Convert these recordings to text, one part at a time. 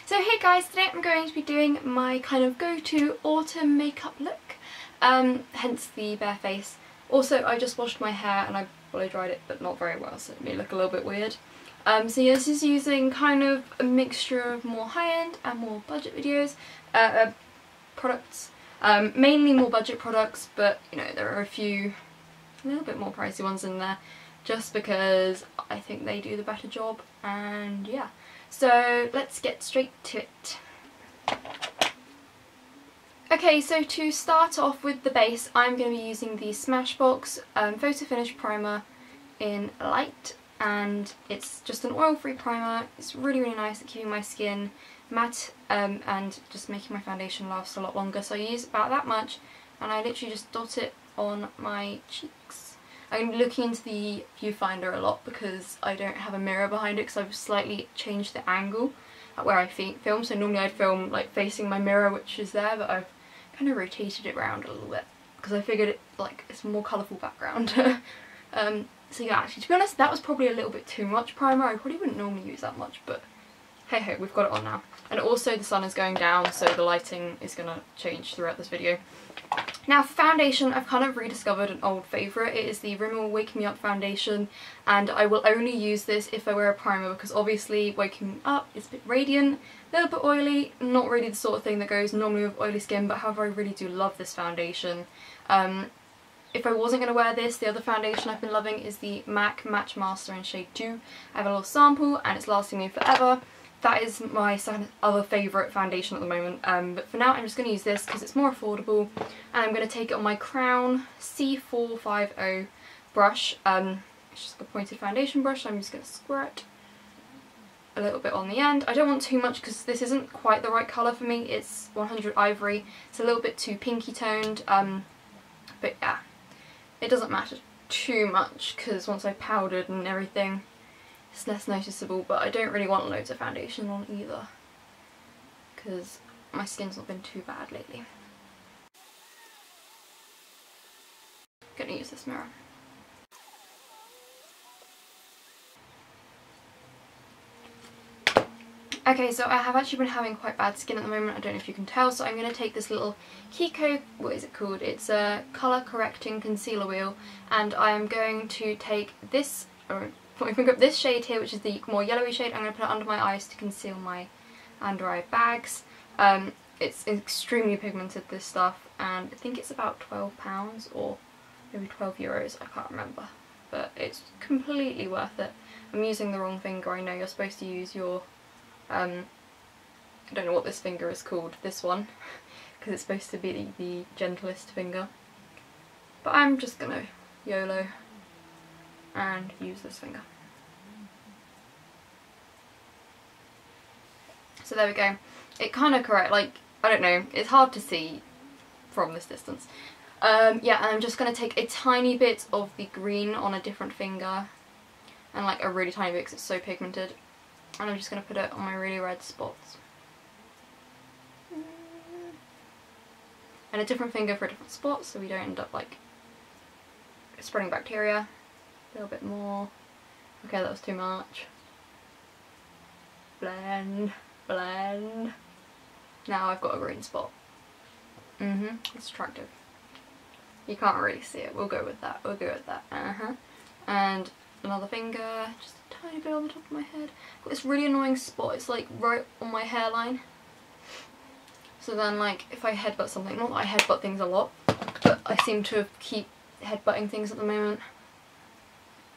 So hey guys, today I'm going to be doing my kind of go-to autumn makeup look, hence the bare face. Also, I just washed my hair and I blow dried it, but not very well, so it may look a little bit weird. So yeah, this is using kind of a mixture of more high-end and more budget products. Mainly more budget products, but you know, there are a little bit more pricey ones in there, just because I think they do the better job, and yeah. So let's get straight to it. Okay, so to start off with the base, I'm going to be using the Smashbox Photo Finish Primer in Light, and it's just an oil-free primer. It's really nice at keeping my skin matte and just making my foundation last a lot longer. So I use about that much, and I literally just dot it on my cheeks. I'm looking into the viewfinder a lot because I don't have a mirror behind it, because I've slightly changed the angle at where I film. So normally I'd film like facing my mirror, which is there, but I've kind of rotated it around a little bit because I figured it's a more colourful background. So yeah, actually to be honest, that was probably a little bit too much primer. I probably wouldn't normally use that much, but hey ho, we've got it on now. And also the sun is going down, so the lighting is going to change throughout this video. Now for foundation, I've kind of rediscovered an old favourite. It is the Rimmel Wake Me Up foundation, and I will only use this if I wear a primer, because obviously Waking Me Up is a bit radiant, a little bit oily, not really the sort of thing that goes normally with oily skin, but however I really do love this foundation. If I wasn't going to wear this, the other foundation I've been loving is the MAC Match Master in shade 2. I have a little sample and it's lasting me forever. That is my second other favourite foundation at the moment, but for now I'm just going to use this because it's more affordable, and I'm going to take it on my Crown C450 brush. It's just a pointed foundation brush, so I'm just going to squirt a little bit on the end. I don't want too much because this isn't quite the right colour for me. It's 100 Ivory. It's a little bit too pinky toned, but yeah, it doesn't matter too much because once I've powdered and everything, it's less noticeable. But I don't really want loads of foundation on either because my skin's not been too bad lately. Gonna use this mirror. Okay, so I have actually been having quite bad skin at the moment, I don't know if you can tell, so I'm going to take this little Kiko, what is it called? It's a colour correcting concealer wheel, and I am going to take this, or put my finger up this shade here, which is the more yellowy shade. I'm going to put it under my eyes to conceal my under eye bags. It's extremely pigmented, this stuff, and I think it's about £12 or maybe €12, I can't remember, but it's completely worth it. I'm using the wrong finger, I know you're supposed to use your I don't know what this finger is called, this one, because it's supposed to be the gentlest finger, but I'm just gonna YOLO and use this finger. So there we go. It kind of correct, like, I don't know, it's hard to see from this distance. Yeah, and I'm just going to take a tiny bit of the green on a different finger, and like a really tiny bit because it's so pigmented. And I'm just going to put it on my really red spots. And a different finger for a different spot, so we don't end up like spreading bacteria. A little bit more. Okay, that was too much. Blend, blend. Now I've got a green spot. It's attractive. You can't really see it, we'll go with that, we'll go with that. And another finger, just a tiny bit on the top of my head. I've got this really annoying spot, it's like right on my hairline. So then like if I headbutt something, not that I headbutt things a lot, but I seem to keep headbutting things at the moment,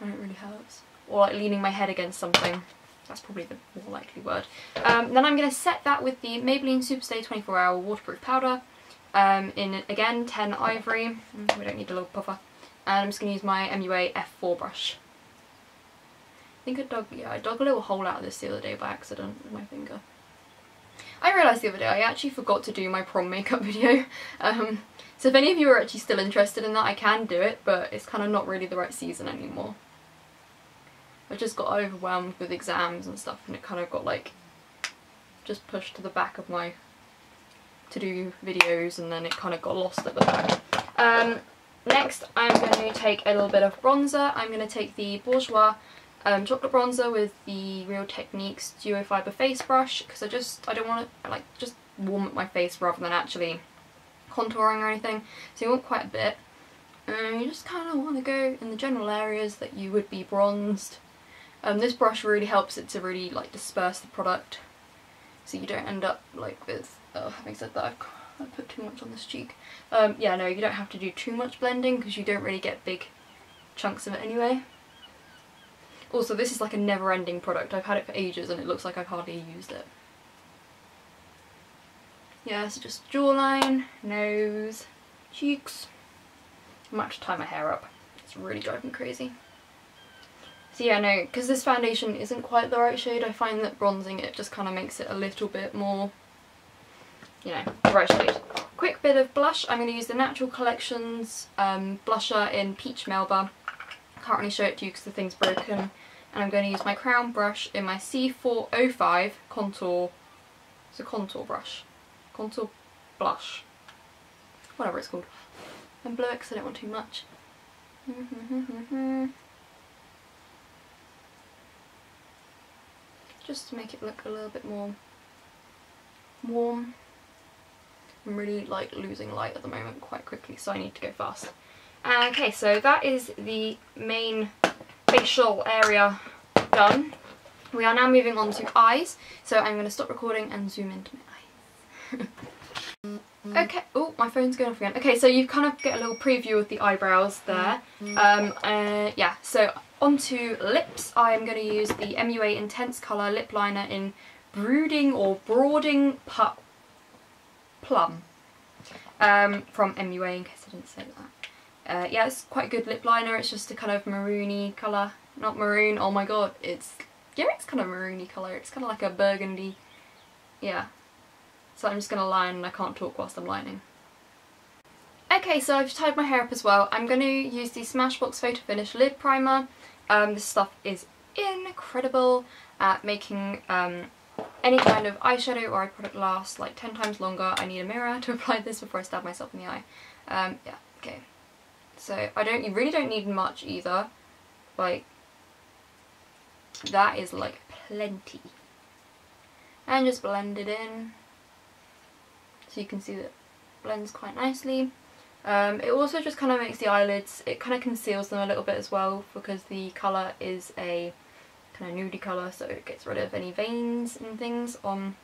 and it really hurts. Or like leaning my head against something, that's probably the more likely word. Then I'm going to set that with the Maybelline Superstay 24-hour waterproof powder in, again, 10 Ivory. We don't need a little puffer. And I'm just going to use my MUA F4 brush. I think I dug a little hole out of this the other day by accident with my finger. I realised the other day I actually forgot to do my prom makeup video. So if any of you are actually still interested in that, I can do it, but it's kind of not really the right season anymore. I just got overwhelmed with exams and stuff, and it kind of got like just pushed to the back of my to-do videos, and then it kind of got lost at the back. Next I'm going to take a little bit of bronzer. I'm going to take the Bourjois chocolate bronzer with the Real Techniques Duo Fibre Face Brush, because I don't want to like just warm up my face rather than actually contouring or anything. So you want quite a bit. And you just kind of want to go in the general areas that you would be bronzed. This brush really helps it to really like disperse the product, so you don't end up like with, having said that, I put too much on this cheek. Yeah, no, you don't have to do too much blending because you don't really get big chunks of it anyway. Also, this is like a never-ending product. I've had it for ages and it looks like I've hardly used it. Yeah, so just jawline, nose, cheeks. I might have to tie my hair up. It's really driving me crazy. So yeah, no, because this foundation isn't quite the right shade, I find that bronzing it just kind of makes it a little bit more, you know, the right shade. Quick bit of blush. I'm going to use the Natural Collections blusher in Peach Melba. I can't really show it to you because the thing's broken. And I'm going to use my crown brush in my C405 contour. It's a contour brush. Contour blush. Whatever it's called. And blow it because I don't want too much. Just to make it look a little bit more warm. I'm really like losing light at the moment quite quickly, so I need to go fast. Okay, so that is the main facial area done. We are now moving on to eyes, so I'm going to stop recording and zoom into my eyes. Okay, oh, my phone's going off again. Okay, so you kind of get a little preview of the eyebrows there. Yeah, so onto lips. I'm going to use the MUA Intense Colour Lip Liner in Brooding Plum from MUA, in case I didn't say that. Yeah, it's quite a good lip liner. It's just a kind of maroony colour. Not maroon, oh my god, it's kind of maroony colour. It's kind of like a burgundy, yeah. So I'm just going to line, and I can't talk whilst I'm lining. Okay, so I've tied my hair up as well. I'm going to use the Smashbox Photo Finish Lid Primer. This stuff is incredible at making any kind of eyeshadow or eye product last like 10 times longer. I need a mirror to apply this before I stab myself in the eye. Yeah, okay. So you really don't need much either. Like, that is like plenty. And just blend it in. So you can see that it blends quite nicely. It also just kind of makes the eyelids, it kind of conceals them a little bit as well, because the colour is a kind of nudie colour, so it gets rid of any veins and things on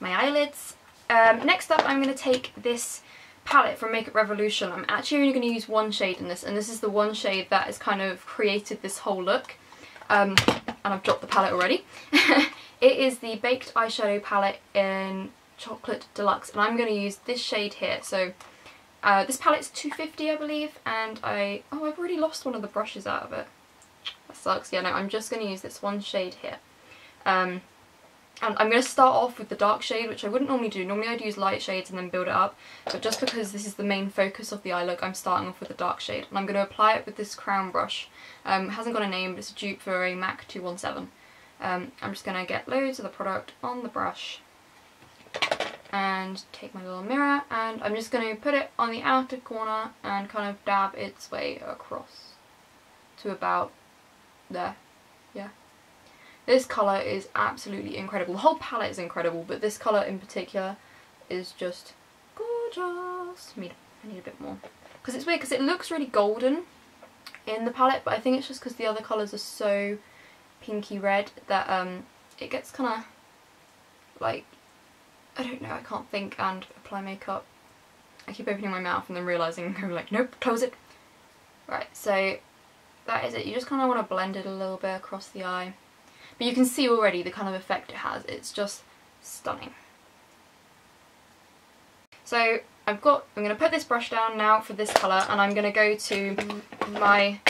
my eyelids. Next up, I'm going to take this palette from Makeup Revolution. I'm actually only going to use one shade in this, and this is the one shade that has kind of created this whole look. And I've dropped the palette already. It is the Baked Eyeshadow Palette in Chocolate Deluxe, and I'm going to use this shade here. So this palette's $2.50 I believe, and I've already lost one of the brushes out of it. That sucks. Yeah, no, I'm just going to use this one shade here. And I'm going to start off with the dark shade, which I wouldn't normally do. Normally I'd use light shades and then build it up, but just because this is the main focus of the eye look, I'm starting off with the dark shade. And I'm going to apply it with this crown brush. It hasn't got a name, but it's a dupe for a MAC 217. I'm just going to get loads of the product on the brush and take my little mirror, and I'm just going to put it on the outer corner and kind of dab its way across to about there. Yeah. This colour is absolutely incredible. The whole palette is incredible, but this colour in particular is just gorgeous. I need a bit more. Because it's weird, because it looks really golden in the palette, but I think it's just because the other colours are so pinky red that it gets kind of like, I don't know, I can't think and apply makeup. I keep opening my mouth and then realising, I'm like, nope, close it. Right, so that is it. You just kind of want to blend it a little bit across the eye. But you can see already the kind of effect it has. It's just stunning. So I'm going to put this brush down now for this colour, and I'm going to go to my...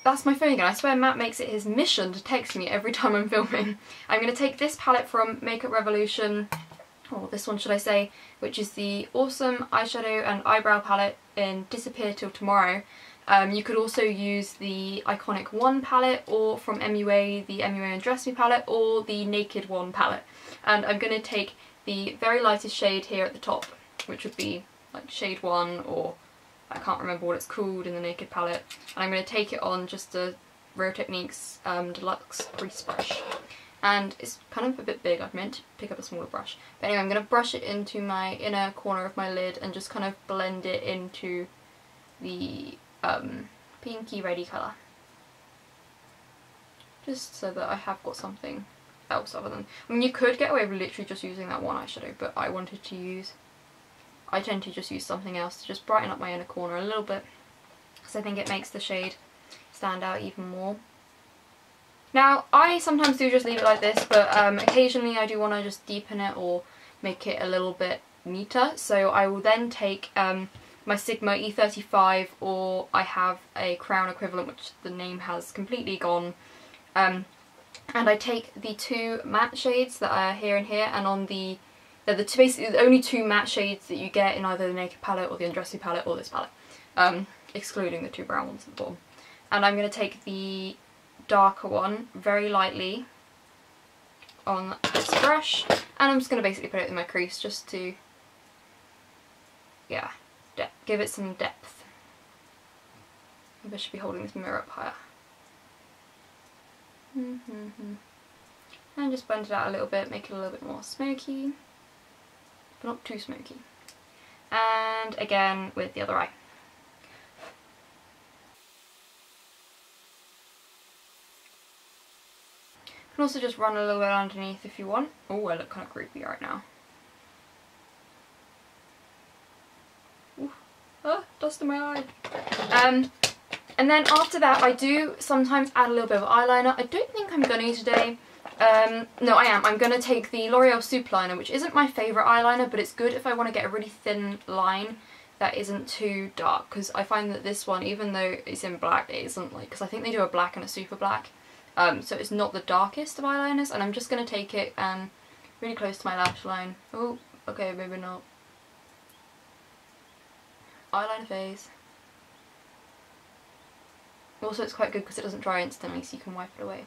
That's my phone again. I swear Matt makes it his mission to text me every time I'm filming. I'm going to take this palette from Makeup Revolution, or this one should I say, which is the awesome eyeshadow and eyebrow palette in Disappear Till Tomorrow. You could also use the Iconic One palette, or from MUA, the MUA Undress Me palette, or the Naked One palette. And I'm going to take the very lightest shade here at the top, which would be like shade 1, or I can't remember what it's called in the Naked palette. And I'm going to take it on just a Real Techniques Deluxe Crease Brush. And it's kind of a bit big, I've meant to pick up a smaller brush. But anyway, I'm going to brush it into my inner corner of my lid and just kind of blend it into the pinky reddy colour. Just so that I have got something else other than... I mean, you could get away with literally just using that one eyeshadow, but I tend to just use something else to just brighten up my inner corner a little bit, because I think it makes the shade stand out even more. Now, I sometimes do just leave it like this, but occasionally I do want to just deepen it or make it a little bit neater, so I will then take my Sigma E35, or I have a Crown equivalent which the name has completely gone, and I take the two matte shades that are here and here, and on the they're basically the only two matte shades that you get in either the Naked palette or the Undressy palette or this palette, excluding the two brown ones at the bottom. And I'm going to take the darker one very lightly on this brush, and I'm just going to basically put it in my crease just to, yeah, give it some depth. Maybe I should be holding this mirror up higher. And just blend it out a little bit, make it a little bit more smoky, but not too smoky. And again with the other eye. You can also just run a little bit underneath if you want. Oh, I look kind of creepy right now. Ooh. Ah, dust in my eye. And then after that I do sometimes add a little bit of eyeliner. I don't think I'm going to today. No, I am. I'm going to take the L'Oreal Super Liner, which isn't my favourite eyeliner, but it's good if I want to get a really thin line that isn't too dark, because I find that this one, even though it's in black, it isn't like, because I think they do a black and a super black, so it's not the darkest of eyeliners, and I'm just going to take it really close to my lash line. Oh, okay, maybe not. Eyeliner phase. Also, it's quite good because it doesn't dry instantly, so you can wipe it away.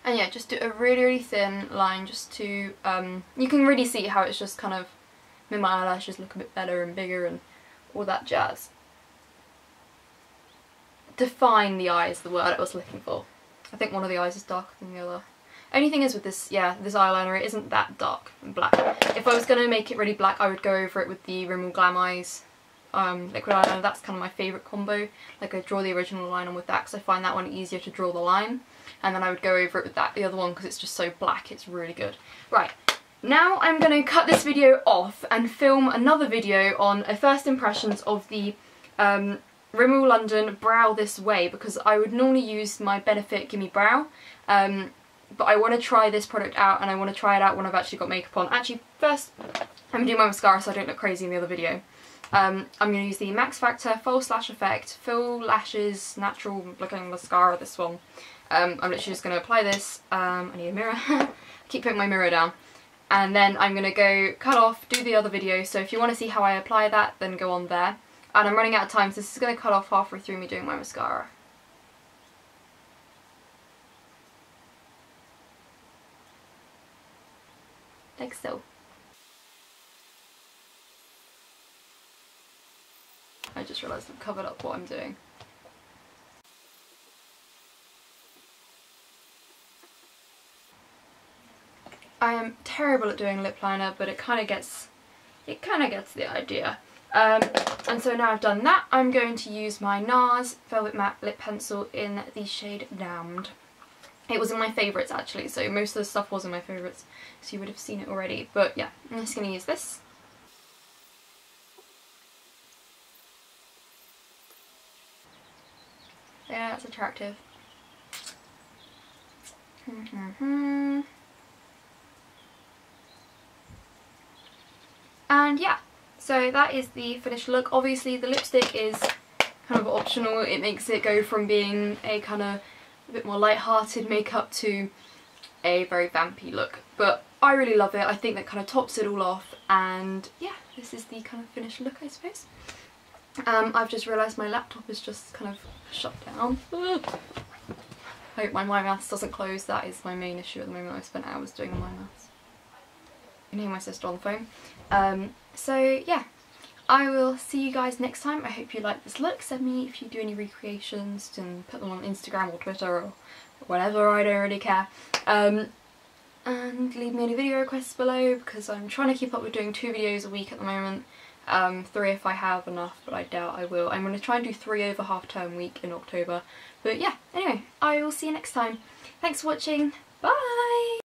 And yeah, just do a really thin line just to, you can really see how it's just kind of made my eyelashes look a bit better and bigger and all that jazz. Define the eye is the word I was looking for. I think one of the eyes is darker than the other. Only thing is with this, yeah, this eyeliner, it isn't that dark and black. If I was going to make it really black, I would go over it with the Rimmel Glam Eyes liquid eyeliner. That's kind of my favourite combo. Like, I draw the original line on with that because I find that one easier to draw the line. And then I would go over it with the other one because it's just so black, it's really good. Right, now I'm going to cut this video off and film another video on a first impressions of the Rimmel London Brow This Way, because I would normally use my Benefit Gimme Brow, but I want to try this product out, and I want to try it out when I've actually got makeup on. Actually, first I'm going to do my mascara so I don't look crazy in the other video. I'm going to use the Max Factor False Lash Effect Full Lashes Natural Looking Mascara, this one. I'm literally just going to apply this. I need a mirror. Keep putting my mirror down. And then I'm going to go cut off, do the other video, so if you want to see how I apply that, then go on there. And I'm running out of time, so this is going to cut off halfway through me doing my mascara. Like so. I just realised I've covered up what I'm doing. I am terrible at doing lip liner, but it kind of gets the idea. And so now I've done that, I'm going to use my NARS Velvet Matte Lip Pencil in the shade Damned. It was in my favourites actually, so most of the stuff was in my favourites, so you would have seen it already. But yeah, I'm just going to use this. Yeah, that's attractive. And yeah, so that is the finished look. Obviously the lipstick is kind of optional. It makes it go from being a kind of a bit more light-hearted makeup to a very vampy look. But I really love it. I think that kind of tops it all off. And yeah, this is the kind of finished look, I suppose. I've just realised my laptop is just kind of shut down. I hope my MyMaths doesn't close. That is my main issue at the moment. I've spent hours doing MyMaths. You can hear my sister on the phone. So yeah, I will see you guys next time. I hope you like this look. Send me if you do any recreations and put them on Instagram or Twitter or whatever, I don't really care. And leave me any video requests below, because I'm trying to keep up with doing 2 videos a week at the moment. 3 if I have enough, but I doubt I will. I'm going to try and do 3 over half-term week in October. But yeah, anyway, I will see you next time. Thanks for watching. Bye!